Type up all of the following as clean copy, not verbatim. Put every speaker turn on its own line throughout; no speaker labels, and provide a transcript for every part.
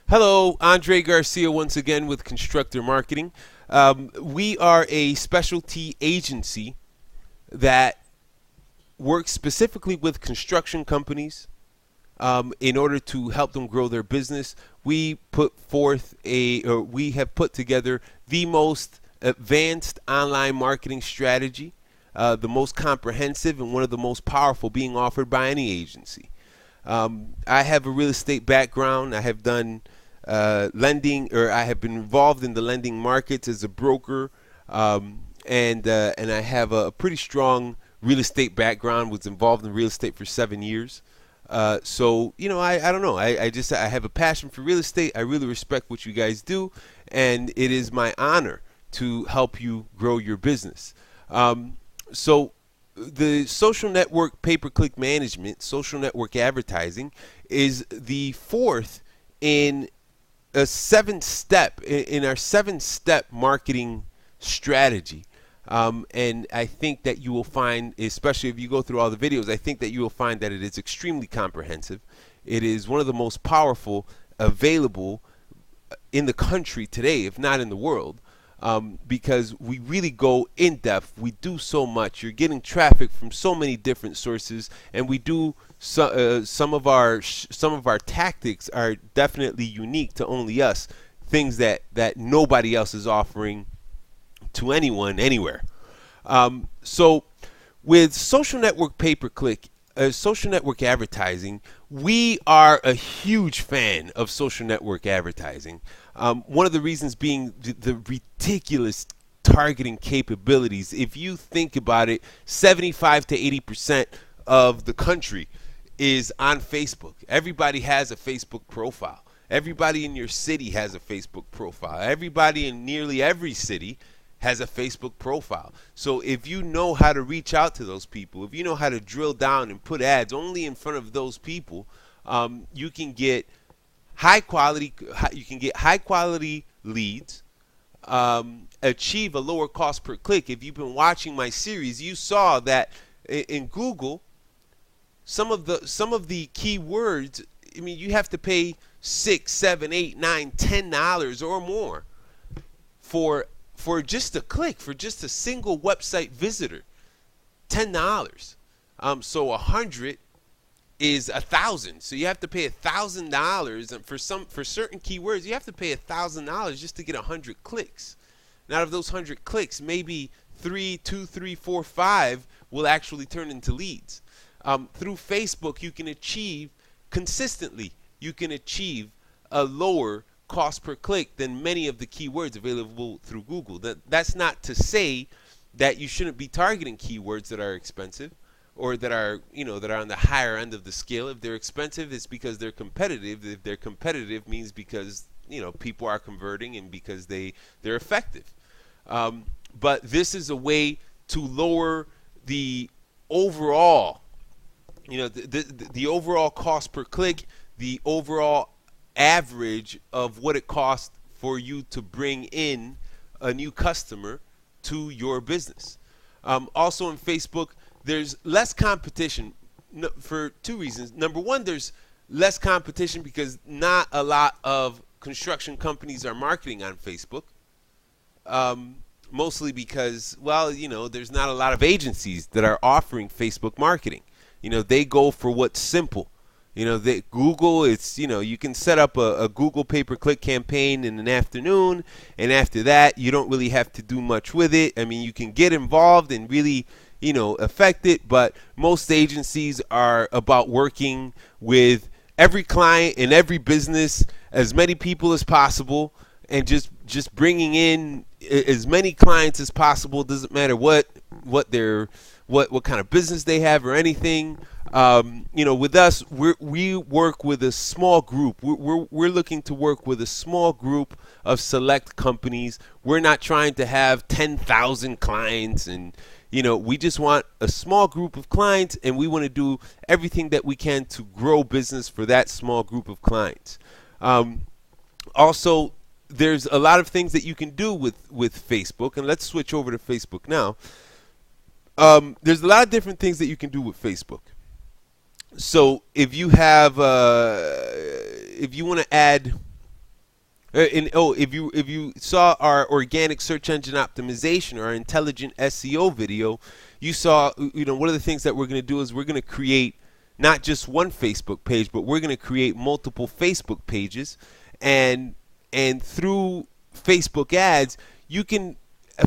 Hello, Andre Garcia once again with Constructor Marketing. We are a specialty agency that works specifically with construction companies in order to help them grow their business. We have put together the most advanced online marketing strategy, the most comprehensive and one of the most powerful being offered by any agency. I have a real estate background. I have done lending, or I have been involved in the lending markets as a broker, and I have a pretty strong real estate background. Was involved in real estate for 7 years. So I don't know. I have a passion for real estate. I really respect what you guys do, and it is my honor to help you grow your business. So the social network pay-per-click management, social network advertising, is the fourth in a seven-step in our seven-step marketing strategy. And I think that you will find, especially if you go through all the videos, I think that you will find that it is extremely comprehensive. It is one of the most powerful available in the country today, if not in the world, because we really go in depth. We do so much. You're getting traffic from so many different sources, and we do some of our tactics are definitely unique to only us. Things that nobody else is offering to anyone anywhere. So with social network pay-per-click, social network advertising, we are a huge fan of social network advertising. One of the reasons being the ridiculous targeting capabilities. If you think about it, 75 to 80% of the country is on Facebook. Everybody has a Facebook profile. Everybody in your city has a Facebook profile. Everybody in nearly every city has a Facebook profile. So if you know how to reach out to those people, if you know how to drill down and put ads only in front of those people, you can get high quality leads, achieve a lower cost per click. If you've been watching my series, you saw that in Google, some of the keywords, I mean, you have to pay $6, $7, $8, $9, $10 or more for just a click, for just a single website visitor. $10. So 100 is 1,000. So you have to pay $1,000, and for certain keywords, you have to pay $1,000 just to get 100 clicks. And out of those 100 clicks, maybe 2, 3, 4, 5 will actually turn into leads. Through Facebook, you can achieve consistently. You can achieve a lower cost per click than many of the keywords available through Google. That's not to say that you shouldn't be targeting keywords that are expensive or that are on the higher end of the scale. If they're expensive, it's because they're competitive. If they're competitive, means because people are converting and because they're effective. But this is a way to lower the overall the overall cost per click, the overall average of what it costs for you to bring in a new customer to your business. Also in Facebook, there's less competition for two reasons. Number one, there's less competition because not a lot of construction companies are marketing on Facebook. Mostly because, there's not a lot of agencies that are offering Facebook marketing. They go for what's simple. Google, it's, you can set up a Google pay-per-click campaign in an afternoon, and after that, you don't really have to do much with it. I mean, you can get involved and really, affect it, but most agencies are about working with every client in every business, as many people as possible, and just bringing in as many clients as possible. Doesn't matter what kind of business they have or anything. With us, we work with a small group. We're looking to work with a small group of select companies. We're not trying to have 10,000 clients, and we just want a small group of clients, and we want to do everything that we can to grow business for that small group of clients. Also, there's a lot of things that you can do with Facebook, and let's switch over to Facebook now. There's a lot of different things that you can do with Facebook. So if you have, if you want to add And if you saw our organic search engine optimization or our intelligent SEO video, you saw, one of the things that we're going to do is we're going to create not just one Facebook page, but we're going to create multiple Facebook pages, and through Facebook ads, you can,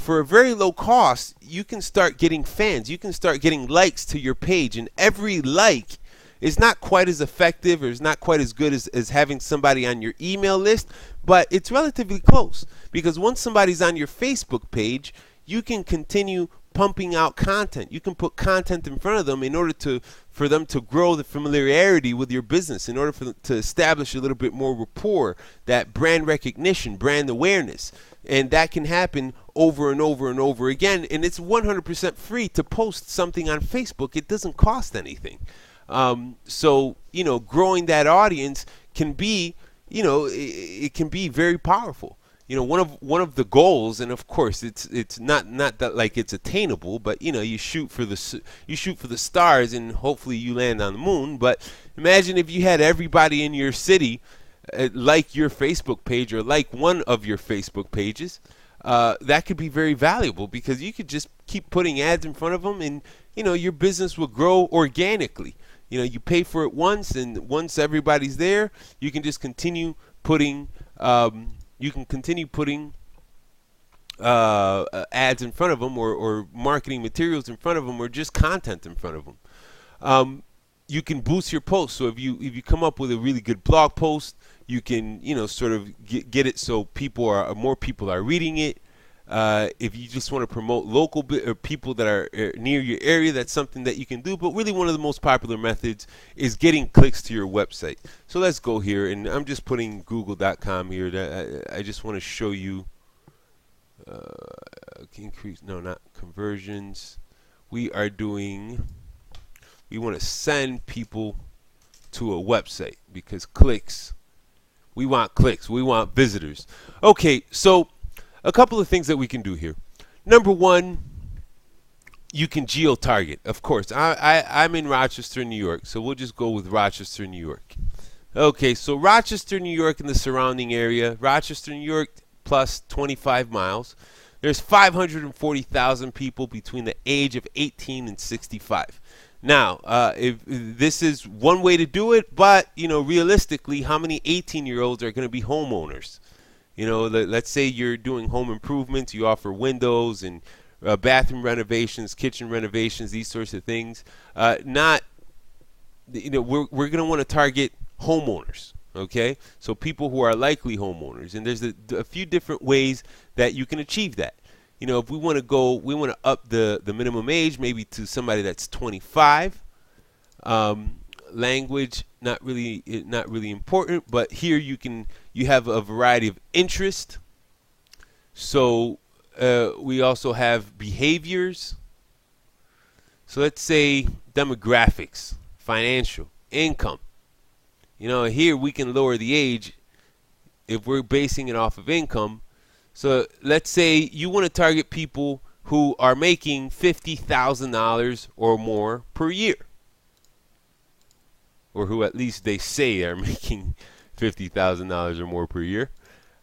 for a very low cost, you can start getting fans. You can start getting likes to your page, and every like is not quite as effective, or is not quite as good as having somebody on your email list, but it's relatively close, because once somebody's on your Facebook page, you can continue pumping out content. You can put content in front of them in order for them to grow the familiarity with your business, in order for them to establish a little bit more rapport, that brand recognition, brand awareness. And that can happen over and over and over again. And it's 100% free to post something on Facebook. It doesn't cost anything. So, growing that audience can be, it can be very powerful. One of the goals, and of course it's not that like it's attainable, but you shoot for the stars and hopefully you land on the moon. But imagine if you had everybody in your city like your Facebook page, or like one of your Facebook pages. That could be very valuable, because you could just keep putting ads in front of them, and your business will grow organically. You pay for it once, and once everybody's there, you can just continue putting ads in front of them, or marketing materials in front of them, or just content in front of them. You can boost your posts. So if you come up with a really good blog post, you can sort of get it so more people are reading it. If you just want to promote local people that are near your area, that's something that you can do. But really, one of the most popular methods is getting clicks to your website. So let's go here, and I'm just putting google.com here. I just want to show you not conversions. We want to send people to a website, because clicks, we want clicks, we want visitors. Okay, so a couple of things that we can do here. Number one, you can geo-target. Of course, I'm in Rochester, New York, so we'll just go with Rochester, New York. Okay, so Rochester, New York, and the surrounding area. Rochester, New York, plus 25 miles. There's 540,000 people between the age of 18 and 65. Now, if this is one way to do it, but realistically, how many 18-year-olds are going to be homeowners? Let's say you're doing home improvements, you offer windows and bathroom renovations, kitchen renovations, these sorts of things. We're going to want to target homeowners, okay? So people who are likely homeowners, and there's a few different ways that you can achieve that. If we want to up the minimum age, maybe to somebody that's 25. Language, not really important, but here you have a variety of interest. So we also have behaviors. So let's say demographics, financial, income. Here we can lower the age if we're basing it off of income. So let's say you want to target people who are making $50,000 or more per year, or who at least they say are making $50,000 or more per year.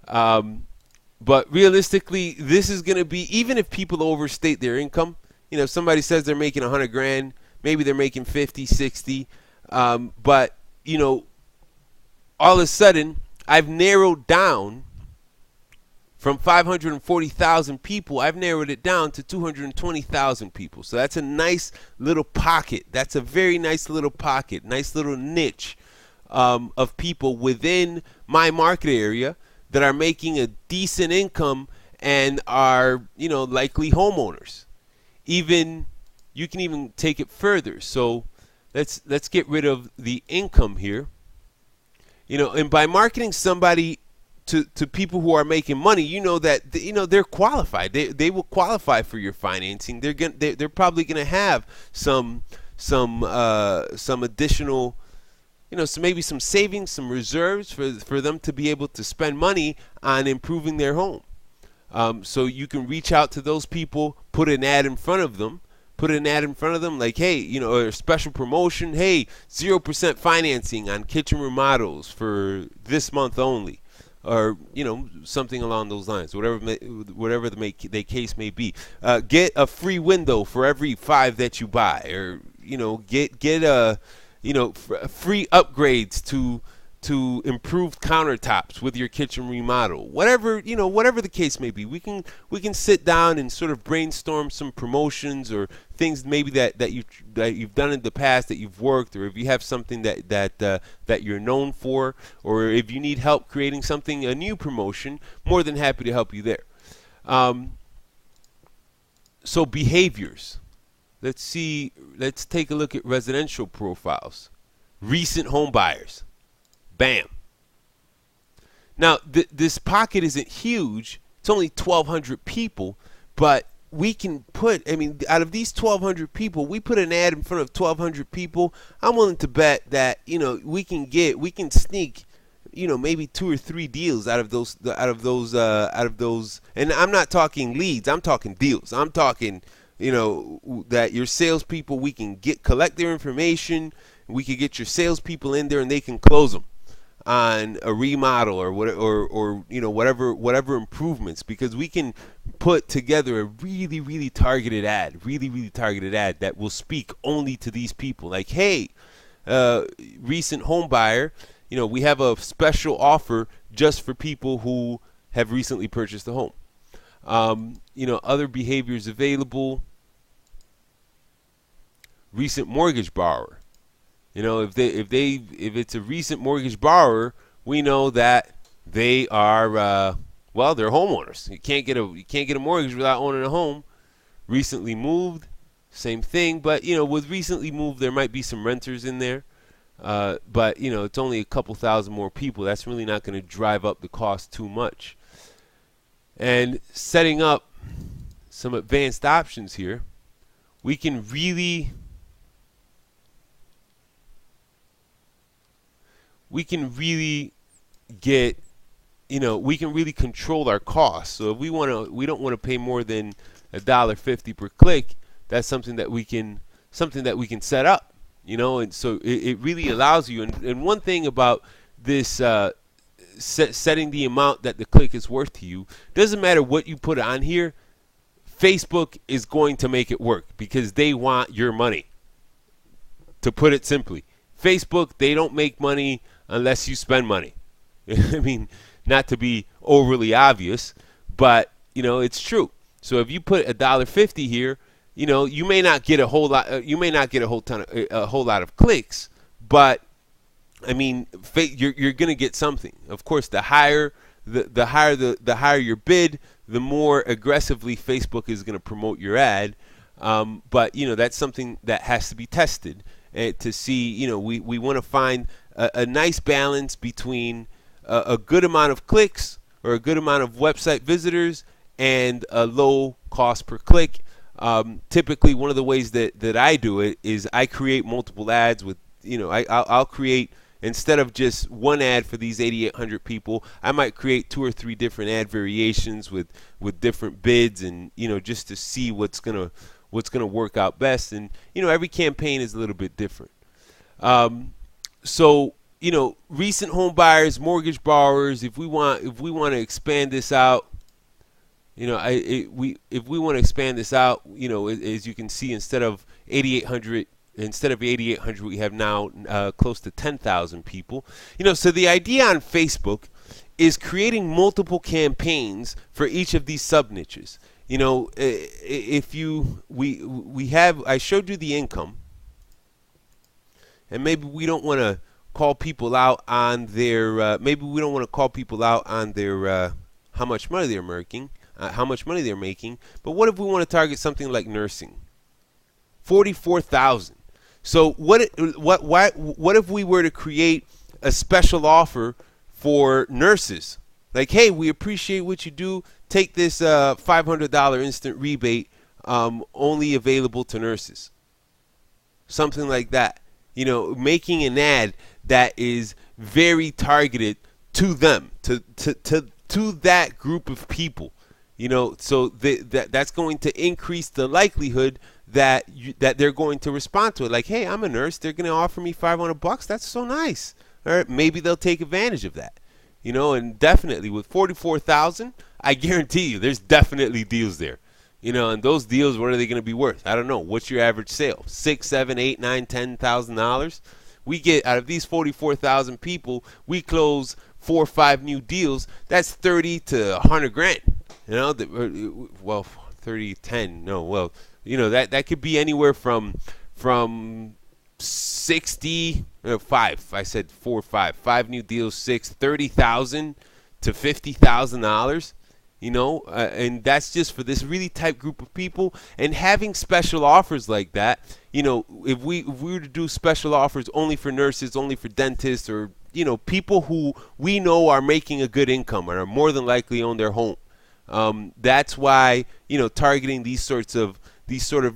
But realistically, this is going to be, even if people overstate their income, if somebody says they're making 100 grand, maybe they're making 50, 60, but all of a sudden I've narrowed down from 540,000 people, I've narrowed it down to 220,000 people. So that's a nice little pocket. That's a very nice little pocket, nice little niche of people within my market area that are making a decent income and are, likely homeowners. You can even take it further. So let's get rid of the income here. And by marketing somebody to people who are making money, that they're qualified. They will qualify for your financing. They're probably gonna have some additional, so maybe some savings, some reserves for them to be able to spend money on improving their home. So you can reach out to those people, put an ad in front of them, like, hey, a special promotion, hey, 0% financing on kitchen remodels for this month only. or something along those lines, whatever the case may be. Get a free window for every 5 that you buy, or get a free upgrades to improved countertops with your kitchen remodel. Whatever the case may be, we can sit down and sort of brainstorm some promotions or things maybe that you've done in the past that you've worked, or if you have something that you're known for, or if you need help creating something, a new promotion, more than happy to help you there. So behaviors. Let's take a look at residential profiles. Recent home buyers. Bam. Now, this pocket isn't huge. It's only 1,200 people, but we can out of these 1,200 people, we put an ad in front of 1,200 people. I'm willing to bet that, we can sneak, maybe 2 or 3 deals out of those. And I'm not talking leads. I'm talking deals. I'm talking, that your salespeople, we can collect their information. We can get your salespeople in there and they can close them on a remodel or whatever improvements, because we can put together a really targeted ad that will speak only to these people. Like, hey, recent home buyer, we have a special offer just for people who have recently purchased a home. Other behaviors available. Recent mortgage borrower. If it's a recent mortgage borrower, we know that they are they're homeowners. You can't get a mortgage without owning a home. Recently moved, same thing. But with recently moved, there might be some renters in there. But it's only a couple thousand more people. That's really not going to drive up the cost too much. And setting up some advanced options here, we can really get, we can really control our costs. So if we don't want to pay more than $1.50 per click, that's something that we can set up, and so it really allows you. And one thing about this, setting the amount that the click is worth to you, doesn't matter what you put on here, Facebook is going to make it work because they want your money. To put it simply, Facebook, they don't make money unless you spend money. I mean, not to be overly obvious, but it's true. So if you put $1.50 here, you may not get a whole lot. You may not get a whole lot of clicks, but I mean, you're going to get something. Of course, the higher your bid, the more aggressively Facebook is going to promote your ad. But that's something that has to be tested to see. We want to find a nice balance between a good amount of clicks or a good amount of website visitors and a low cost per click. Typically, one of the ways that I do it is I create multiple ads with, I'll create, instead of just one ad for these 8,800 people, I might create 2 or 3 different ad variations with different bids, and just to see what's gonna work out best. And every campaign is a little bit different. So recent home buyers, mortgage borrowers. If we want to expand this out, if we want to expand this out, as you can see, instead of 8,800, we have now close to 10,000 people. So the idea on Facebook is creating multiple campaigns for each of these sub niches. I showed you the income, and maybe we don't want to call people out on their how much money they're making. But what if we want to target something like nursing? 44,000. So what if we were to create a special offer for nurses? Like, hey, we appreciate what you do. Take this $500 instant rebate, only available to nurses. Something like that. Making an ad that is very targeted to them, to that group of people. So that's going to increase the likelihood that they're going to respond to it. Like, hey, I'm a nurse. They're going to offer me $500. That's so nice. All right, maybe they'll take advantage of that. And definitely with 44,000, I guarantee you there's definitely deals there. And those deals, what are they going to be worth? I don't know. What's your average sale? $6, $7, $8, $9, $10,000. We get out of these 44,000 people, we close 4 or 5 new deals. That's 30 to 100 grand. Well, 30, 10. No, well, that could be anywhere from 60, 5. I said 4 or 5. 5 new deals, 6, 30,000 to $50,000. And that's just for this really tight group of people. And having special offers like that, if we were to do special offers only for nurses, only for dentists, or people who we know are making a good income and are more than likely own their home. That's why targeting these sort of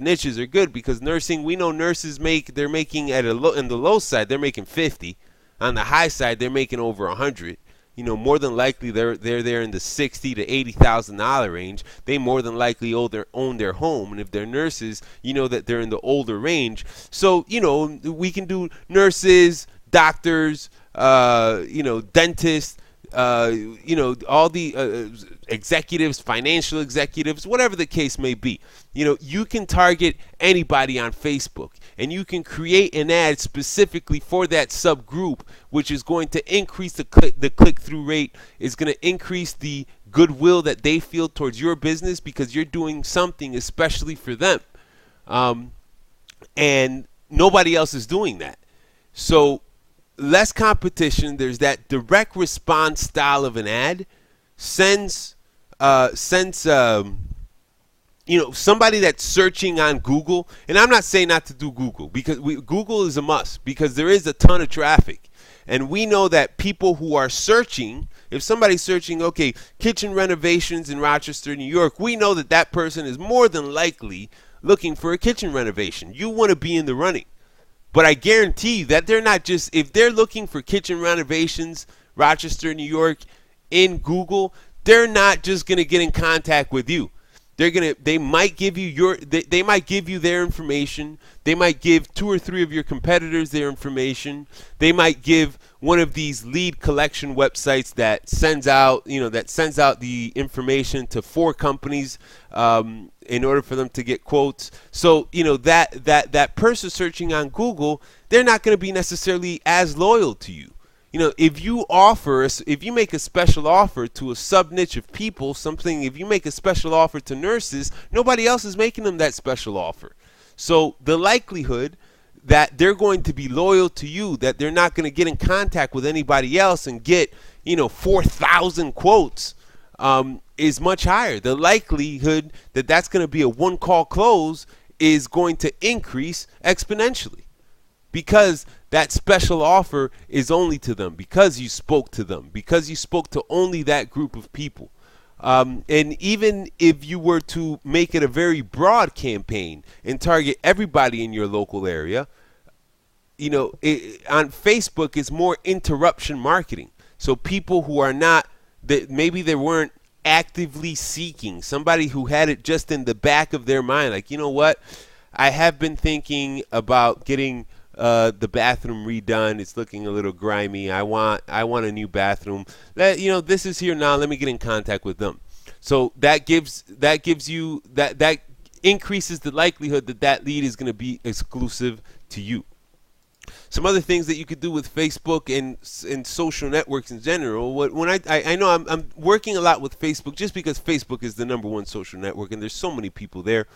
niches are good, because nursing, we know nurses they're making in the low side they're making 50, on the high side they're making over 100. More than likely they're there in the $60,000 to $80,000 range. They more than likely own their home, and if they're nurses, that they're in the older range. So we can do nurses, doctors, dentists, all the executives, financial executives, whatever the case may be. You can target anybody on Facebook, and you can create an ad specifically for that subgroup, which is going to increase the click-through rate, is going to increase the goodwill that they feel towards your business, because you're doing something especially for them. And nobody else is doing that. So less competition. There's that direct response style of an ad. Sends somebody that's searching on Google, and I'm not saying not to do Google, because Google is a must, because there is a ton of traffic, and we know that people who are searching, if somebody's searching, okay, kitchen renovations in Rochester, New York, we know that person is more than likely looking for a kitchen renovation. You want to be in the running. But I guarantee you that they're not just, if they're looking for kitchen renovations, Rochester, New York, in Google, they're not just going to get in contact with you. They might give you they might give you their information. They might give 2 or 3 of your competitors their information. They might give one of these lead collection websites that sends out the information to 4 companies in order for them to get quotes. So that person searching on Google, they're not going to be necessarily as loyal to you. If you make a special offer to a sub niche of people, if you make a special offer to nurses, nobody else is making them that special offer. So the likelihood that they're going to be loyal to you, that they're not going to get in contact with anybody else and get 4,000 quotes, is much higher. The likelihood that that's going to be a one-call close is going to increase exponentially, because that special offer is only to them, because you spoke to them, because you spoke to only that group of people. And even if you were to make it a very broad campaign and target everybody in your local area, on Facebook it's more interruption marketing. So people who are not, that maybe they weren't actively seeking, somebody who had it just in the back of their mind, like, I have been thinking about getting the bathroom redone. It's looking a little grimy. I want a new bathroom. This is here now. Let me get in contact with them. So that increases the likelihood that lead is going to be exclusive to you. Some other things that you could do with Facebook and social networks in general. When I know I'm working a lot with Facebook, just because Facebook is the #1 social network and there's so many people there.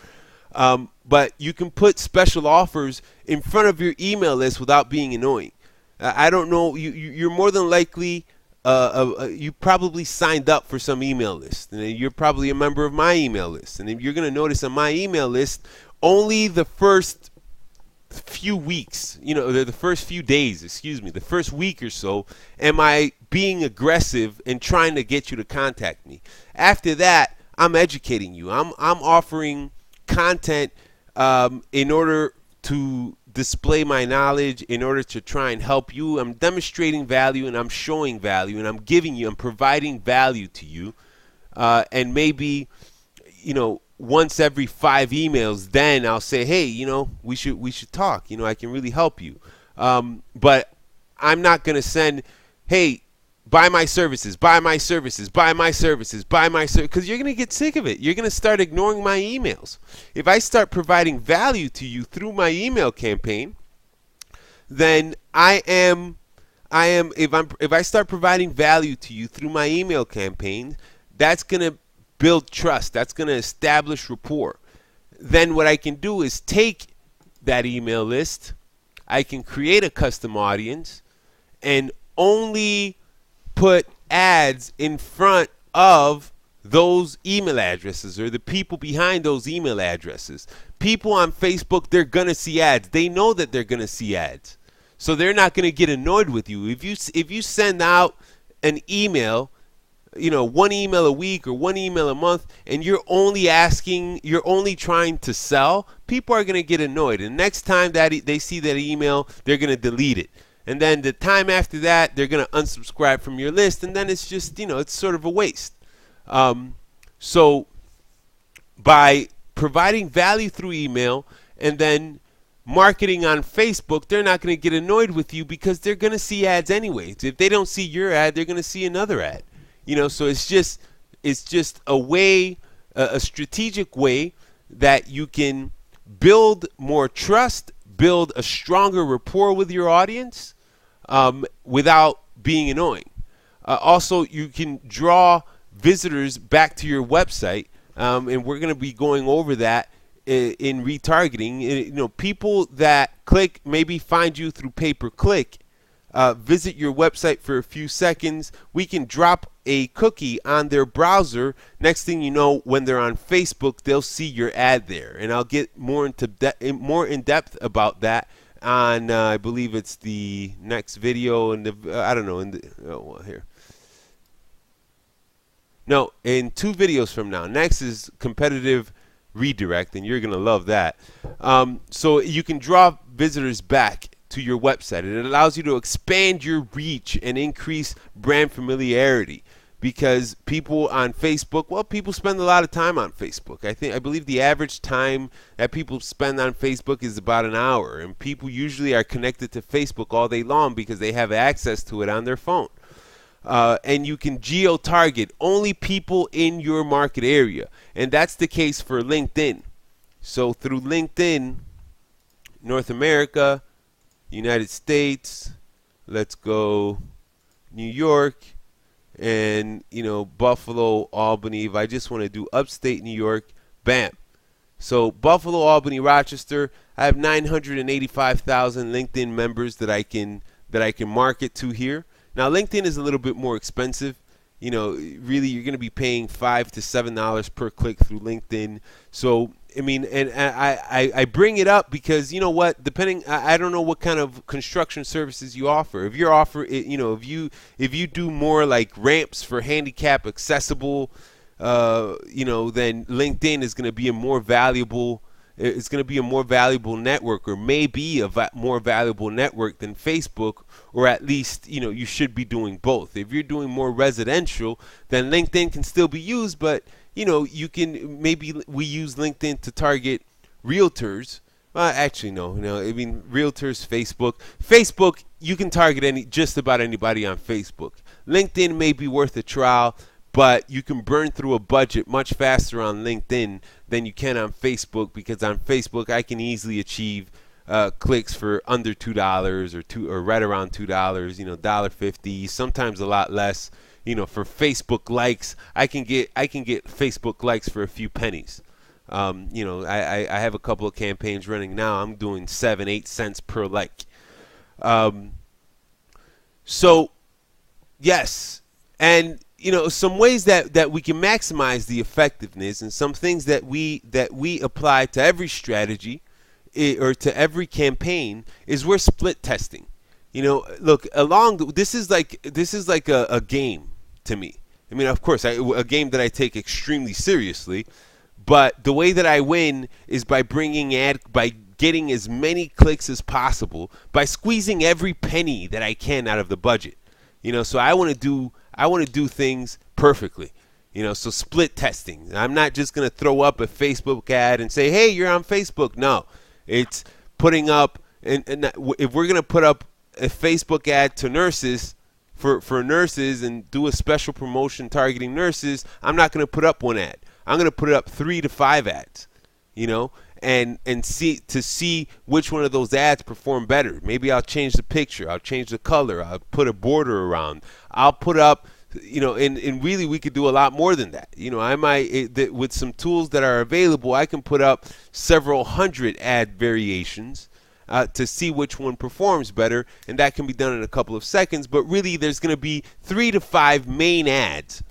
But you can put special offers in front of your email list without being annoying. I don't know. You're more than likely, you probably signed up for some email list, and you're probably a member of my email list. And you're going to notice on my email list, only the first few weeks, the first few days, the first week or so, am I being aggressive and trying to get you to contact me. After that, I'm educating you. I'm offering content in order to display my knowledge, in order to try and help you. I'm demonstrating value, and I'm showing value, and I'm providing value to you. And maybe, once every 5 emails, then I'll say, hey, we should talk. I can really help you. But I'm not going to send, hey, buy my services, buy my services, buy my services, buy my services, because you're going to get sick of it. You're going to start ignoring my emails. If I start providing value to you through my email campaign, then if I start providing value to you through my email campaign, that's going to build trust. That's going to establish rapport. Then what I can do is take that email list, I can create a custom audience, and only put ads in front of those email addresses or the people behind those email addresses. People on Facebook, they're going to see ads. They know that they're going to see ads. So they're not going to get annoyed with you. If you send out an email, one email a week or one email a month, and you're only trying to sell, people are going to get annoyed. And next time that they see that email, they're going to delete it. And then the time after that, they're going to unsubscribe from your list, and then it's just, it's sort of a waste. So by providing value through email and then marketing on Facebook, they're not going to get annoyed with you because they're going to see ads anyways. If they don't see your ad, they're going to see another ad. So it's just a way, a strategic way that you can build more trust, build a stronger rapport with your audience without being annoying. Also, you can draw visitors back to your website, and we're going to be going over that in retargeting. People that click, maybe find you through pay-per-click, visit your website for a few seconds. We can drop a cookie on their browser. Next thing you know, when they're on Facebook, they'll see your ad there, and I'll get more in depth about that on I believe it's the next video, and I don't know, in 2 videos from now. Next is competitive redirect, and you're gonna love that. So you can draw visitors back to your website, and it allows you to expand your reach and increase brand familiarity, because people on Facebook, people spend a lot of time on Facebook. I believe the average time that people spend on Facebook is about an hour, and people usually are connected to Facebook all day long because they have access to it on their phone. And you can geo-target only people in your market area, and that's the case for LinkedIn. So through LinkedIn, North America, United States, let's go New York, and Buffalo, Albany. If I just want to do upstate New York, bam. So Buffalo, Albany, Rochester, I have 985,000 LinkedIn members that I can market to here. Now LinkedIn is a little bit more expensive. Really you're going to be paying $5 to $7 per click through LinkedIn. So and I bring it up because depending, I don't know what kind of construction services you offer. If if you do more like ramps for handicap accessible, then LinkedIn is going to be a more valuable. It's going to be a more valuable network, or maybe a more valuable network than Facebook, or at least you should be doing both. If you're doing more residential, then LinkedIn can still be used, but you can we use LinkedIn to target realtors. Actually, no. Realtors, Facebook, you can target just about anybody on Facebook. LinkedIn may be worth a trial, but you can burn through a budget much faster on LinkedIn than you can on Facebook, because on Facebook I can easily achieve clicks for under $2 or right around $2, $1.50, sometimes a lot less. For Facebook likes, I can get Facebook likes for a few pennies. I have a couple of campaigns running now. I'm doing 7-8 cents per like. So yes, and some ways that we can maximize the effectiveness, and some things that we apply to every strategy or to every campaign, is we're split testing. Look, this is like a game to me. Of course, a game that I take extremely seriously, but the way that I win is by by getting as many clicks as possible, by squeezing every penny that I can out of the budget. So I want to do things perfectly. So split testing. I'm not just going to throw up a Facebook ad and say, hey, you're on Facebook. No, it's putting up, and if we're going to put up a Facebook ad to nurses, for nurses and do a special promotion targeting nurses, I'm not going to put up one ad. I'm going to put up 3 to 5 ads, you know, and see which one of those ads perform better. Maybe I'll change the picture, I'll change the color, I'll put a border around, I'll put up, you know, and really we could do a lot more than that. You know, I might, with some tools that are available, I can put up several hundred ad variations to see which one performs better, and that can be done in a couple of seconds. But really, there's going to be 3 to 5 main ads.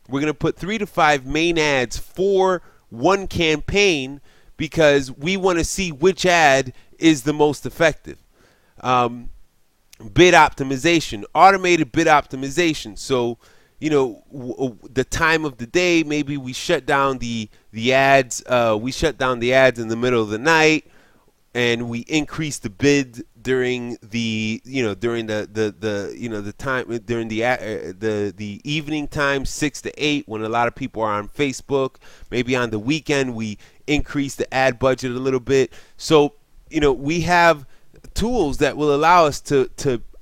We're going to put 3 to 5 main ads for one campaign because we want to see which ad is the most effective. Bid optimization, automated bid optimization. So, you know, the time of the day, maybe we shut down the ads. We shut down the ads in the middle of the night, and we increase the bid during the, you know, during the time, during the evening time, 6 to 8, when a lot of people are on Facebook. Maybe on the weekend we increase the ad budget a little bit. So, you know, we have tools that will allow us to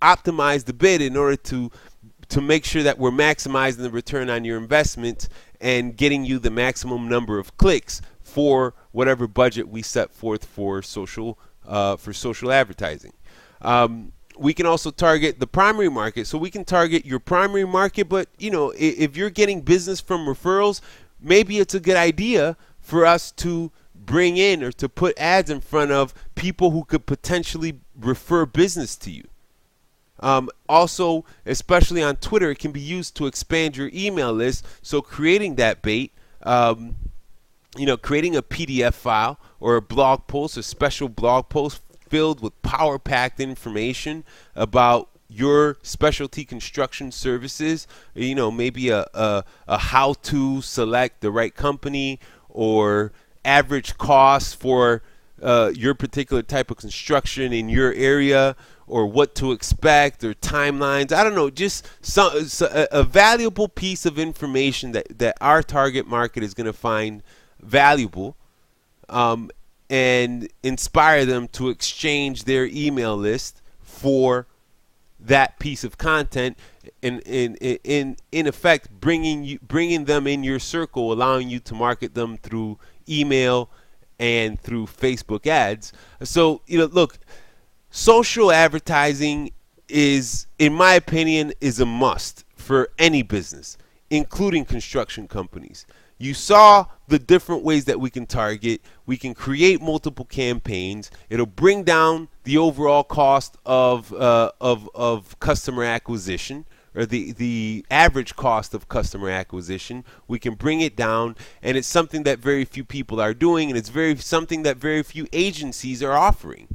optimize the bid in order to make sure that we're maximizing the return on your investment and getting you the maximum number of clicks for whatever budget we set forth for social advertising. We can also target the primary market. So we can target your primary market, but, you know, if you're getting business from referrals, maybe it's a good idea for us to bring in or to put ads in front of people who could potentially refer business to you. Also, especially on Twitter, it can be used to expand your email list. So creating that bait, you know, creating a PDF file or a blog post, a special blog post filled with power-packed information about your specialty construction services, you know, maybe a how to select the right company or average costs for your particular type of construction in your area, or what to expect, or timelines. I don't know, just a valuable piece of information that our target market is going to find valuable, and inspire them to exchange their email list for that piece of content, and in effect bringing them in your circle, allowing you to market them through email and through Facebook ads. So, you know, look, social advertising is, in my opinion, is a must for any business, including construction companies. You saw the different ways that we can target. We can create multiple campaigns. It'll bring down the overall cost of customer acquisition, or the average cost of customer acquisition. We can bring it down, and it's something that very few people are doing, and it's something that very few agencies are offering.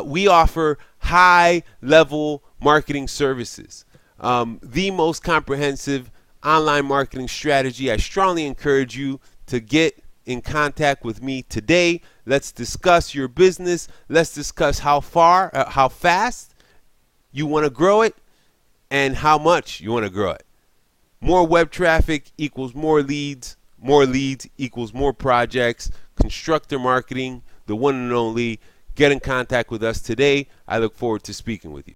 We offer high-level marketing services, the most comprehensive online marketing strategy. I strongly encourage you to get in contact with me today. Let's discuss your business. Let's discuss how fast you want to grow it, and how much you want to grow it. More web traffic equals more leads equals more projects. Constructor Marketing, the one and only. Get in contact with us today. I look forward to speaking with you.